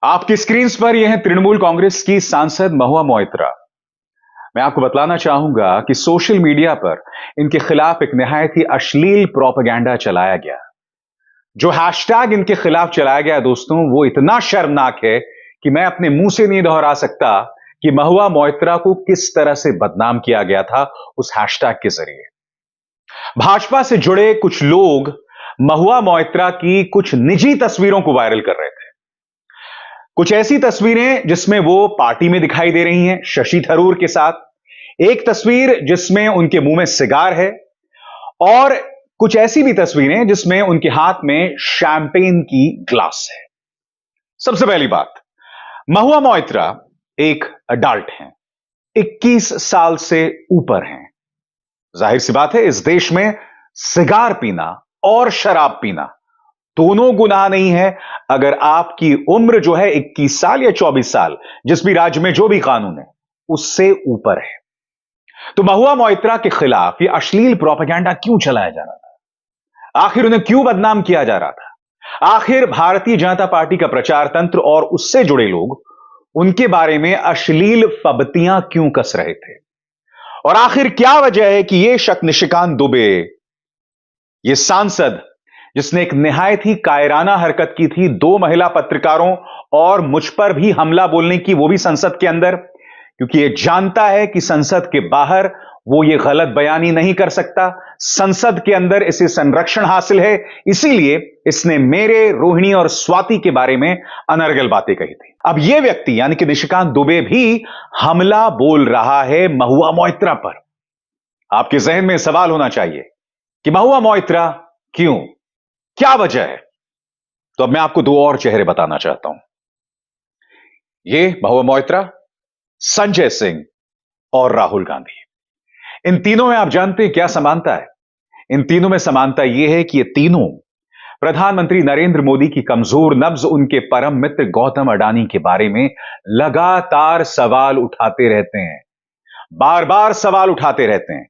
आपकी स्क्रीन पर यह है तृणमूल कांग्रेस की सांसद महुआ मोइत्रा। मैं आपको बतलाना चाहूंगा कि सोशल मीडिया पर इनके खिलाफ एक निहायत ही अश्लील प्रोपेगेंडा चलाया गया। जो हैशटैग इनके खिलाफ चलाया गया दोस्तों, वो इतना शर्मनाक है कि मैं अपने मुंह से नहीं दोहरा सकता कि महुआ मोइत्रा को किस तरह से बदनाम किया गया था उस हैशटैग के जरिए। भाजपा से जुड़े कुछ लोग महुआ मोइत्रा की कुछ निजी तस्वीरों को वायरल कर रहे थे। कुछ ऐसी तस्वीरें जिसमें वो पार्टी में दिखाई दे रही हैं शशि थरूर के साथ, एक तस्वीर जिसमें उनके मुंह में सिगार है, और कुछ ऐसी भी तस्वीरें जिसमें उनके हाथ में शैंपेन की ग्लास है। सबसे पहली बात, महुआ मोइत्रा एक अडल्ट हैं, 21 साल से ऊपर हैं। जाहिर सी बात है, इस देश में सिगार पीना और शराब पीना दोनों गुनाह नहीं है। अगर आपकी उम्र जो है 21 साल या 24 साल, जिस भी राज्य में जो भी कानून है उससे ऊपर है, तो महुआ मोइत्रा के खिलाफ यह अश्लील प्रोपेगेंडा क्यों चलाया जा रहा था? आखिर उन्हें क्यों बदनाम किया जा रहा था? आखिर भारतीय जनता पार्टी का प्रचार तंत्र और उससे जुड़े लोग उनके बारे में अश्लील फबतियां क्यों कस रहे थे? और आखिर क्या वजह है कि यह शख्स निशिकांत दुबे, यह सांसद जिसने एक निहायत ही कायराना हरकत की थी दो महिला पत्रकारों और मुझ पर भी हमला बोलने की, वो भी संसद के अंदर, क्योंकि यह जानता है कि संसद के बाहर वो ये गलत बयानी नहीं कर सकता, संसद के अंदर इसे संरक्षण हासिल है, इसीलिए इसने मेरे, रोहिणी और स्वाति के बारे में अनर्गल बातें कही थी। अब यह व्यक्ति यानी कि निशिकांत दुबे भी हमला बोल रहा है महुआ मोइत्रा पर। आपके जहन में सवाल होना चाहिए कि महुआ मोइत्रा क्यों, क्या वजह है? तो अब मैं आपको दो और चेहरे बताना चाहता हूं। यह महुआ मोइत्रा, संजय सिंह और राहुल गांधी। इन तीनों में आप जानते हैं क्या समानता है? इन तीनों में समानता यह है कि ये तीनों प्रधानमंत्री नरेंद्र मोदी की कमजोर नब्ज उनके परम मित्र गौतम अडानी के बारे में लगातार सवाल उठाते रहते हैं, बार बार सवाल उठाते रहते हैं।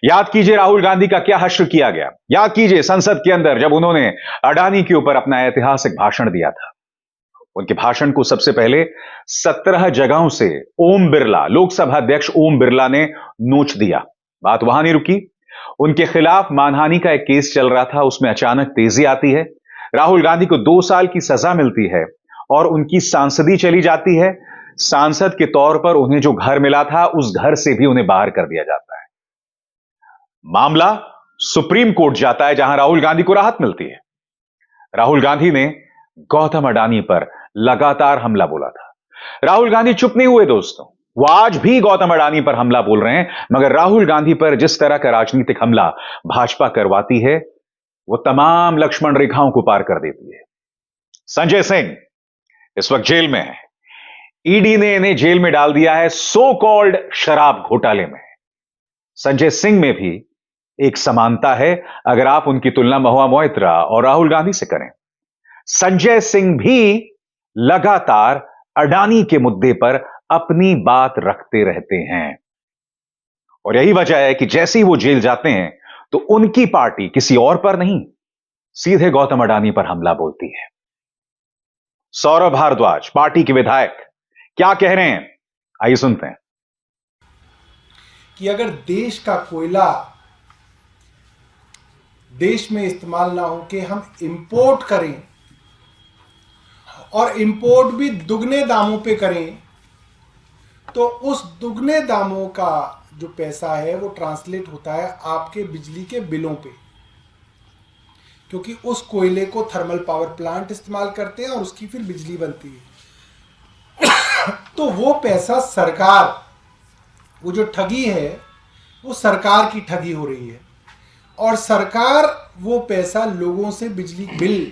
याद कीजिए राहुल गांधी का क्या हश्र किया गया, याद कीजिए संसद के अंदर जब उन्होंने अडानी के ऊपर अपना ऐतिहासिक भाषण दिया था। उनके भाषण को सबसे पहले 17 जगहों से ओम बिरला, लोकसभा अध्यक्ष ओम बिरला ने नोच दिया। बात वहां नहीं रुकी, उनके खिलाफ मानहानि का एक केस चल रहा था, उसमें अचानक तेजी आती है। राहुल गांधी को 2 साल की सजा मिलती है और उनकी सांसदी चली जाती है। सांसद के तौर पर उन्हें जो घर मिला था उस घर से भी उन्हें बाहर कर दिया जाता है। मामला सुप्रीम कोर्ट जाता है जहां राहुल गांधी को राहत मिलती है। राहुल गांधी ने गौतम अडानी पर लगातार हमला बोला था। राहुल गांधी चुप नहीं हुए दोस्तों, वो आज भी गौतम अडानी पर हमला बोल रहे हैं, मगर राहुल गांधी पर जिस तरह का राजनीतिक हमला भाजपा करवाती है वो तमाम लक्ष्मण रेखाओं को पार कर देती है। संजय सिंह इस वक्त जेल में है। ईडी ने इन्हें जेल में डाल दिया है सो कॉल्ड शराब घोटाले में। संजय सिंह में भी एक समानता है अगर आप उनकी तुलना महुआ मोइत्रा और राहुल गांधी से करें। संजय सिंह भी लगातार अडानी के मुद्दे पर अपनी बात रखते रहते हैं, और यही वजह है कि जैसे ही वो जेल जाते हैं तो उनकी पार्टी किसी और पर नहीं, सीधे गौतम अडानी पर हमला बोलती है। सौरभ भारद्वाज पार्टी के विधायक क्या कह रहे हैं, आइए सुनते हैं। कि अगर देश का कोयला देश में इस्तेमाल ना हो के हम इंपोर्ट करें और इंपोर्ट भी दुगने दामों पे करें, तो उस दुगने दामों का जो पैसा है वो ट्रांसलेट होता है आपके बिजली के बिलों पे, क्योंकि उस कोयले को थर्मल पावर प्लांट इस्तेमाल करते हैं और उसकी फिर बिजली बनती है। तो वो पैसा सरकार, वो जो ठगी है वो सरकार की ठगी हो रही है, और सरकार वो पैसा लोगों से बिजली बिल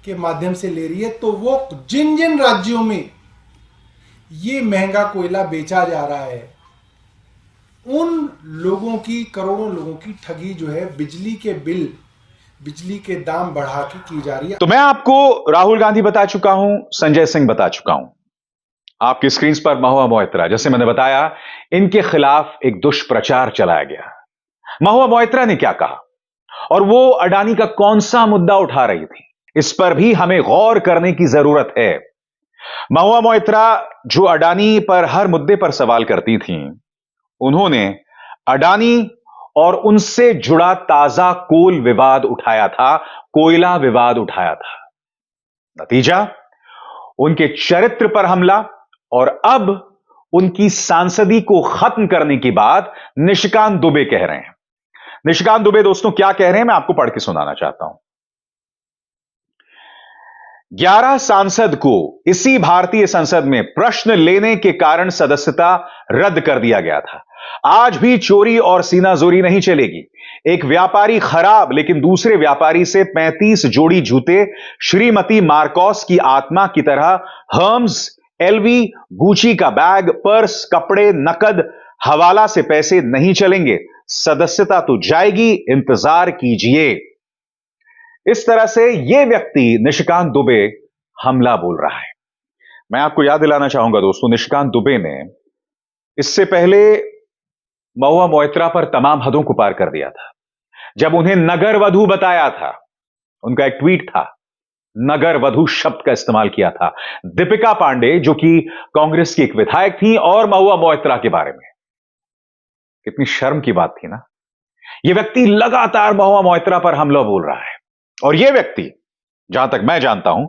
के माध्यम से ले रही है। तो वो जिन जिन राज्यों में ये महंगा कोयला बेचा जा रहा है उन लोगों की, करोड़ों लोगों की ठगी जो है बिजली के बिल, बिजली के दाम बढ़ा के की जा रही है। तो मैं आपको राहुल गांधी बता चुका हूं, संजय सिंह बता चुका हूं, आपकी स्क्रीन पर महुआ मोइत्रा, जैसे मैंने बताया इनके खिलाफ एक दुष्प्रचार चलाया गया। महुआ मोइत्रा ने क्या कहा और वो अडानी का कौन सा मुद्दा उठा रही थी, इस पर भी हमें गौर करने की जरूरत है। महुआ मोइत्रा जो अडानी पर हर मुद्दे पर सवाल करती थीं, उन्होंने अडानी और उनसे जुड़ा ताजा कोल विवाद उठाया था, कोयला विवाद उठाया था। नतीजा, उनके चरित्र पर हमला और अब उनकी सांसदी को खत्म करने की बात निशिकांत दुबे कह रहे हैं। निशिकांत दुबे दोस्तों क्या कह रहे हैं, मैं आपको पढ़ के सुनाना चाहता हूं। 11 सांसद को इसी भारतीय संसद में प्रश्न लेने के कारण सदस्यता रद्द कर दिया गया था। आज भी चोरी और सीनाजोरी नहीं चलेगी। एक व्यापारी खराब लेकिन दूसरे व्यापारी से 35 जोड़ी जूते श्रीमती मार्कोस की आत्मा की तरह हर्म्स, एलवी, गुची का बैग, पर्स, कपड़े, नकद, हवाला से पैसे नहीं चलेंगे। सदस्यता तो जाएगी, इंतजार कीजिए। इस तरह से यह व्यक्ति निशिकांत दुबे हमला बोल रहा है। मैं आपको याद दिलाना चाहूंगा दोस्तों, निशिकांत दुबे ने इससे पहले महुआ मोइत्रा पर तमाम हदों को पार कर दिया था। जब उन्हें नगर वधू बताया था, उनका एक ट्वीट था, नगर वधू शब्द का इस्तेमाल किया था दीपिका पांडे जो कि कांग्रेस की एक विधायक थी और महुआ मोइत्रा के बारे में। कितनी शर्म की बात थी ना। यह व्यक्ति लगातार महुआ मोइत्रा पर हमला बोल रहा है और यह व्यक्ति, जहां तक मैं जानता हूं,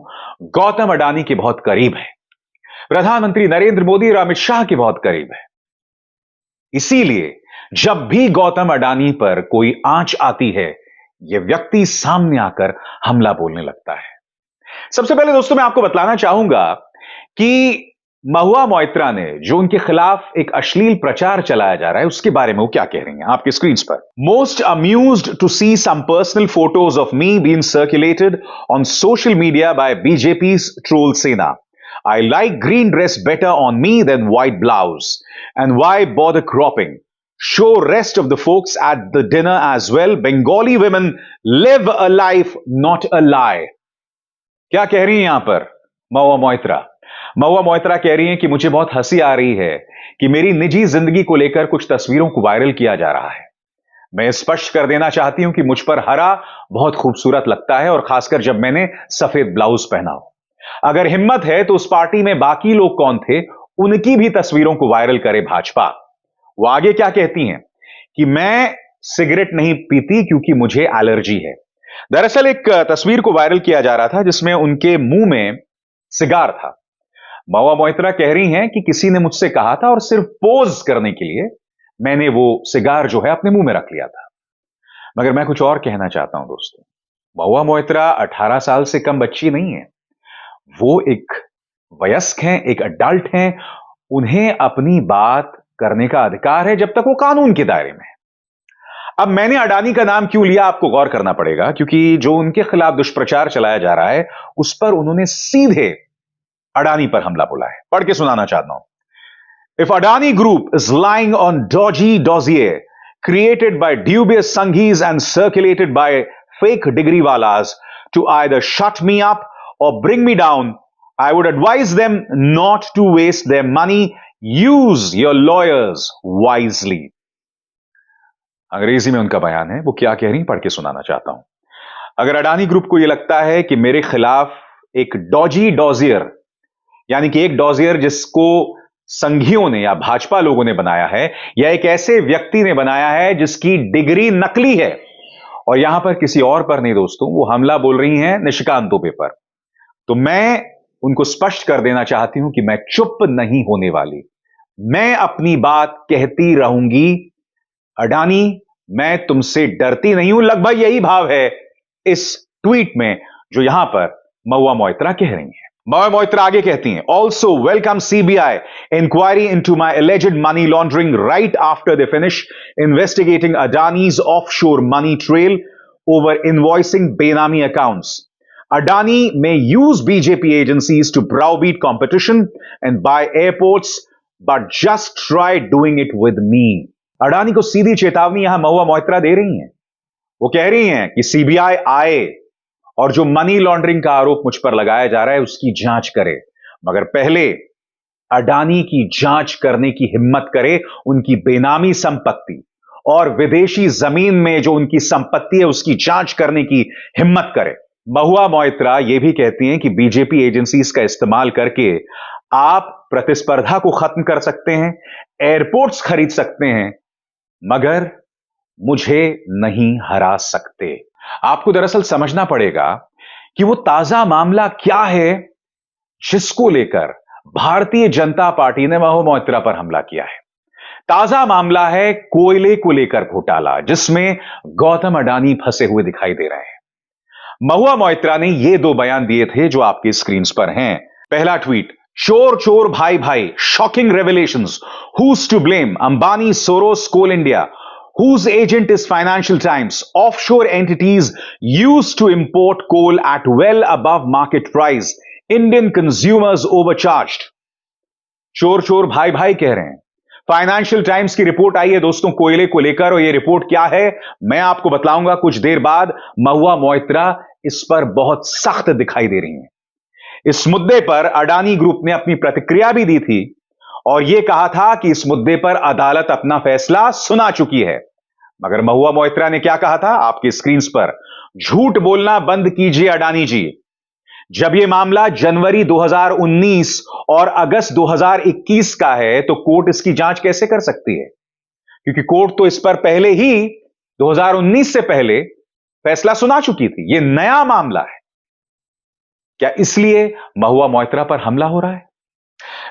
गौतम अडानी के बहुत करीब है, प्रधानमंत्री नरेंद्र मोदी और अमित शाह के बहुत करीब है। इसीलिए जब भी गौतम अडानी पर कोई आंच आती है, यह व्यक्ति सामने आकर हमला बोलने लगता है। सबसे पहले दोस्तों मैं आपको बतलाना चाहूंगा कि महुआ मोइत्रा ने जो उनके खिलाफ एक अश्लील प्रचार चलाया जा रहा है, उसके बारे में वो क्या कह रही हैं आपकी स्क्रीन पर। Most amused to see some personal photos of me being circulated on social media by BJP's troll सेना. I like green dress better on me than white blouse. And why bother cropping? Show rest of the folks at the dinner as well. Bengali women live a life, not a lie. क्या कह रही हैं यहां पर महुआ मोइत्रा? महुआ मोइत्रा कह रही हैं कि मुझे बहुत हंसी आ रही है कि मेरी निजी जिंदगी को लेकर कुछ तस्वीरों को वायरल किया जा रहा है। मैं स्पष्ट कर देना चाहती हूं कि मुझ पर हरा बहुत खूबसूरत लगता है और खासकर जब मैंने सफेद ब्लाउज पहना हो। अगर हिम्मत है तो उस पार्टी में बाकी लोग कौन थे, उनकी भी तस्वीरों को वायरल करे भाजपा। वो आगे क्या कहती हैं कि मैं सिगरेट नहीं पीती क्योंकि मुझे एलर्जी है। दरअसल एक तस्वीर को वायरल किया जा रहा था जिसमें उनके मुंह में सिगार था। महुआ मोइत्रा कह रही हैं कि किसी ने मुझसे कहा था और सिर्फ पोज करने के लिए मैंने वो सिगार जो है अपने मुंह में रख लिया था। मगर मैं कुछ और कहना चाहता हूं दोस्तों, महुआ मोइत्रा 18 साल से कम बच्ची नहीं है। वो एक वयस्क हैं, एक अडल्ट हैं। उन्हें अपनी बात करने का अधिकार है जब तक वो कानून के दायरे में है। अब मैंने अडानी का नाम क्यों लिया, आपको गौर करना पड़ेगा, क्योंकि जो उनके खिलाफ दुष्प्रचार चलाया जा रहा है उस पर उन्होंने सीधे अडानी पर हमला बोला है। पढ़ के सुनाना चाहता हूं। If Adani Group is lying on dodgy dossier created by dubious sanghis and circulated by fake degree walas to either shut me up or bring me down, I would advise them not to waste their money. Use your lawyers wisely. अंग्रेजी में उनका बयान है, वो क्या कह रही हैं पढ़ के सुनाना चाहता हूं। अगर अडानी ग्रुप को यह लगता है कि मेरे खिलाफ एक डॉजी डॉजियर, यानी कि एक डॉजियर जिसको संघियों ने या भाजपा लोगों ने बनाया है, या एक ऐसे व्यक्ति ने बनाया है जिसकी डिग्री नकली है, और यहां पर किसी और पर नहीं दोस्तों, वो हमला बोल रही हैं निशिकांत दुबे पर, तो मैं उनको स्पष्ट कर देना चाहती हूं कि मैं चुप नहीं होने वाली। मैं अपनी बात कहती रहूंगी। अडानी, मैं तुमसे डरती नहीं हूं। लगभग यही भाव है इस ट्वीट में जो यहां पर महुआ मोइत्रा कह रही हैं। महुआ मोइत्रा आगे कहती हैं, also welcome CBI inquiry into my alleged money laundering right after they finish investigating Adani's offshore money trail over invoicing benami accounts. Adani may use BJP agencies to browbeat competition and buy airports, but just try doing it with me. Adani को सीधी चेतावनी यहां महुआ मोइत्रा दे रही हैं। वो कह रही हैं कि सीबीआई आए और जो मनी लॉन्ड्रिंग का आरोप मुझ पर लगाया जा रहा है उसकी जांच करे, मगर पहले अडानी की जांच करने की हिम्मत करे, उनकी बेनामी संपत्ति और विदेशी जमीन में जो उनकी संपत्ति है उसकी जांच करने की हिम्मत करे। महुआ मोइत्रा यह भी कहती हैं कि बीजेपी एजेंसीज का इस्तेमाल करके आप प्रतिस्पर्धा को खत्म कर सकते हैं, एयरपोर्ट्स खरीद सकते हैं, मगर मुझे नहीं हरा सकते। आपको दरअसल समझना पड़ेगा कि वो ताजा मामला क्या है जिसको लेकर भारतीय जनता पार्टी ने महुआ मोइत्रा पर हमला किया है। ताजा मामला है कोयले को लेकर घोटाला, जिसमें गौतम अडानी फंसे हुए दिखाई दे रहे हैं। महुआ मोइत्रा ने ये दो बयान दिए थे जो आपकी स्क्रीन पर हैं। पहला ट्वीट, चोर चोर भाई भाई, shocking revelations, who's to blame, Ambani, Soros, Coal India, whose agent is Financial Times, offshore entities used to import coal at well above market price, Indian consumers overcharged। चोर चोर भाई भाई कह रहे हैं। फाइनेंशियल टाइम्स की रिपोर्ट आई है दोस्तों कोयले को लेकर, और यह रिपोर्ट क्या है मैं आपको बतलाऊंगा कुछ देर बाद। महुआ मोइत्रा इस पर बहुत सख्त दिखाई दे रही हैं। इस मुद्दे पर अडानी ग्रुप ने अपनी प्रतिक्रिया भी दी थी और यह कहा था कि इस मुद्दे पर अदालत अपना फैसला सुना चुकी है। मगर महुआ मोइत्रा ने क्या कहा था आपकी स्क्रीन पर, झूठ बोलना बंद कीजिए अडानी जी। जब यह मामला जनवरी 2019 और अगस्त 2021 का है तो कोर्ट इसकी जांच कैसे कर सकती है, क्योंकि कोर्ट तो इस पर पहले ही 2019 से पहले फैसला सुना चुकी थी। यह नया मामला है। क्या इसलिए महुआ मोइत्रा पर हमला हो रहा है?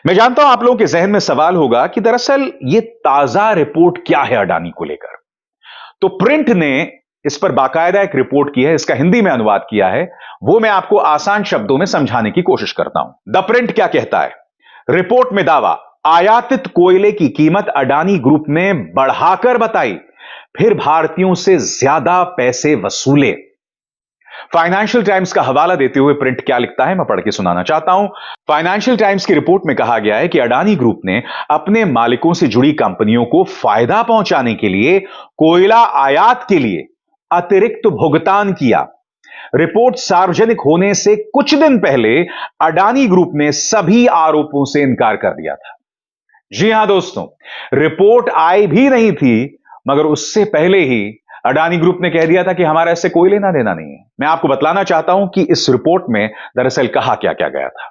मैं जानता हूं आप लोगों के जहन में सवाल होगा कि दरअसल यह ताजा रिपोर्ट क्या है अडानी को लेकर। तो प्रिंट ने इस पर बाकायदा एक रिपोर्ट की है, इसका हिंदी में अनुवाद किया है, वो मैं आपको आसान शब्दों में समझाने की कोशिश करता हूं। द प्रिंट क्या कहता है? रिपोर्ट में दावा, आयातित कोयले की कीमत अडानी ग्रुप ने बढ़ाकर बताई, फिर भारतीयों से ज्यादा पैसे वसूले। फाइनेंशियल टाइम्स का हवाला देते हुए प्रिंट क्या लिखता है मैं पढ़ के सुनाना चाहता हूं। फाइनेंशियल टाइम्स की रिपोर्ट में कहा गया है कि अडानी ग्रुप ने अपने मालिकों से जुड़ी कंपनियों को फायदा पहुंचाने के लिए कोयला आयात के लिए अतिरिक्त भुगतान किया। रिपोर्ट सार्वजनिक होने से कुछ दिन पहले अडानी ग्रुप ने सभी आरोपों से इनकार कर दिया था। जी हां दोस्तों, रिपोर्ट आई भी नहीं थी मगर उससे पहले ही अडानी ग्रुप ने कह दिया था कि हमारा इससे कोई लेना देना नहीं है। मैं आपको बतलाना चाहता हूं कि इस रिपोर्ट में दरअसल कहा क्या क्या गया था।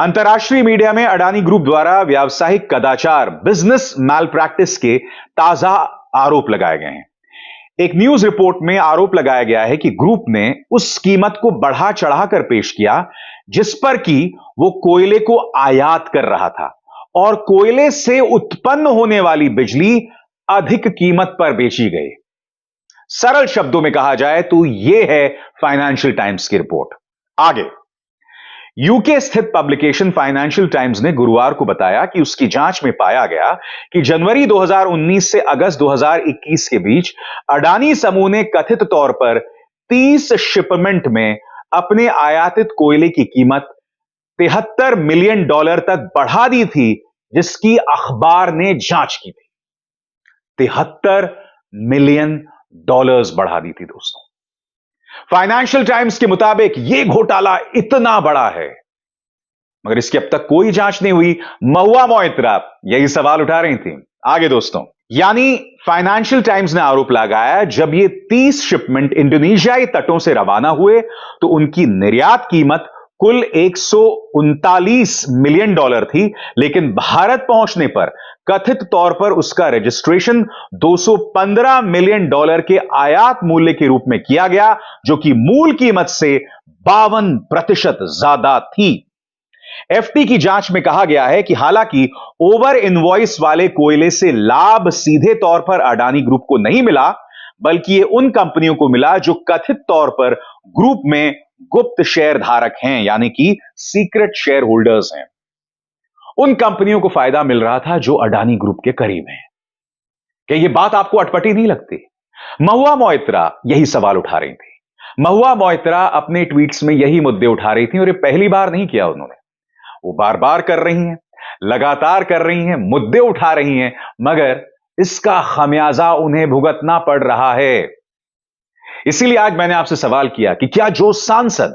अंतर्राष्ट्रीय मीडिया में अडानी ग्रुप द्वारा व्यावसायिक कदाचार, बिजनेस मैल प्रैक्टिस के ताजा आरोप लगाए गए हैं। एक न्यूज रिपोर्ट में आरोप लगाया गया है कि ग्रुप ने उस कीमत को बढ़ा चढ़ाकर पेश किया जिस पर कि वो कोयले को आयात कर रहा था और कोयले से उत्पन्न होने वाली बिजली अधिक कीमत पर बेची गई। सरल शब्दों में कहा जाए तो यह है फाइनेंशियल टाइम्स की रिपोर्ट। आगे, यूके स्थित पब्लिकेशन फाइनेंशियल टाइम्स ने गुरुवार को बताया कि उसकी जांच में पाया गया कि जनवरी 2019 से अगस्त 2021 के बीच अडानी समूह ने कथित तौर पर 30 शिपमेंट में अपने आयातित कोयले की कीमत $73 मिलियन तक बढ़ा दी थी, जिसकी अखबार ने जांच की थी। $73 मिलियन बढ़ा दी थी दोस्तों। फाइनेंशियल टाइम्स के मुताबिक यह घोटाला इतना बड़ा है मगर इसकी अब तक कोई जांच नहीं हुई। महुआ मोइत्रा यही सवाल उठा रही थी। आगे दोस्तों, यानी फाइनेंशियल टाइम्स ने आरोप लगाया जब ये 30 शिपमेंट इंडोनेशियाई तटों से रवाना हुए तो उनकी निर्यात कीमत कुल $139 मिलियन थी, लेकिन भारत पहुंचने पर कथित तौर पर उसका रजिस्ट्रेशन $215 मिलियन के आयात मूल्य के रूप में किया गया, जो कि मूल कीमत से 52% ज्यादा थी। एफटी की जांच में कहा गया है कि हालांकि ओवर इनवॉइस वाले कोयले से लाभ सीधे तौर पर अडानी ग्रुप को नहीं मिला, बल्कि ये उन कंपनियों को मिला जो कथित तौर पर ग्रुप में गुप्त शेयर धारक हैं, यानी कि सीक्रेट शेयर होल्डर्स हैं। उन कंपनियों को फायदा मिल रहा था जो अडानी ग्रुप के करीब हैं। क्या यह बात आपको अटपटी नहीं लगती? महुआ मोइत्रा यही सवाल उठा रही थी। महुआ मोइत्रा अपने ट्वीट्स में यही मुद्दे उठा रही थी और ये पहली बार नहीं किया उन्होंने, वो बार बार कर रही हैं, लगातार कर रही हैं, मुद्दे उठा रही हैं, मगर इसका खमियाजा उन्हें भुगतना पड़ रहा है। इसीलिए आज मैंने आपसे सवाल किया कि क्या जो सांसद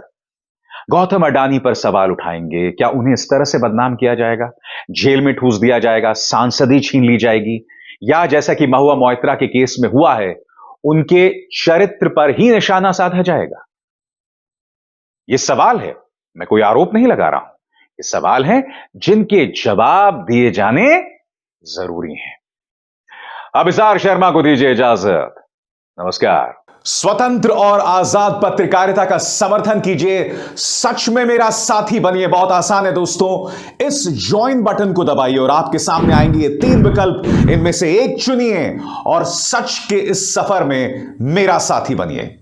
गौतम अडानी पर सवाल उठाएंगे, क्या उन्हें इस तरह से बदनाम किया जाएगा, जेल में ठूस दिया जाएगा, सांसदी छीन ली जाएगी, या जैसा कि महुआ मोइत्रा के केस में हुआ है, उनके चरित्र पर ही निशाना साधा जाएगा? ये सवाल है, मैं कोई आरोप नहीं लगा रहा हूं। ये सवाल है जिनके जवाब दिए जाने जरूरी हैं। अभिसार शर्मा को दीजिए इजाजत। नमस्कार। स्वतंत्र और आजाद पत्रकारिता का समर्थन कीजिए, सच में मेरा साथी बनिए। बहुत आसान है दोस्तों, इस ज्वाइन बटन को दबाइए और आपके सामने आएंगे ये 3 विकल्प, इनमें से एक चुनिए और सच के इस सफर में मेरा साथी बनिए।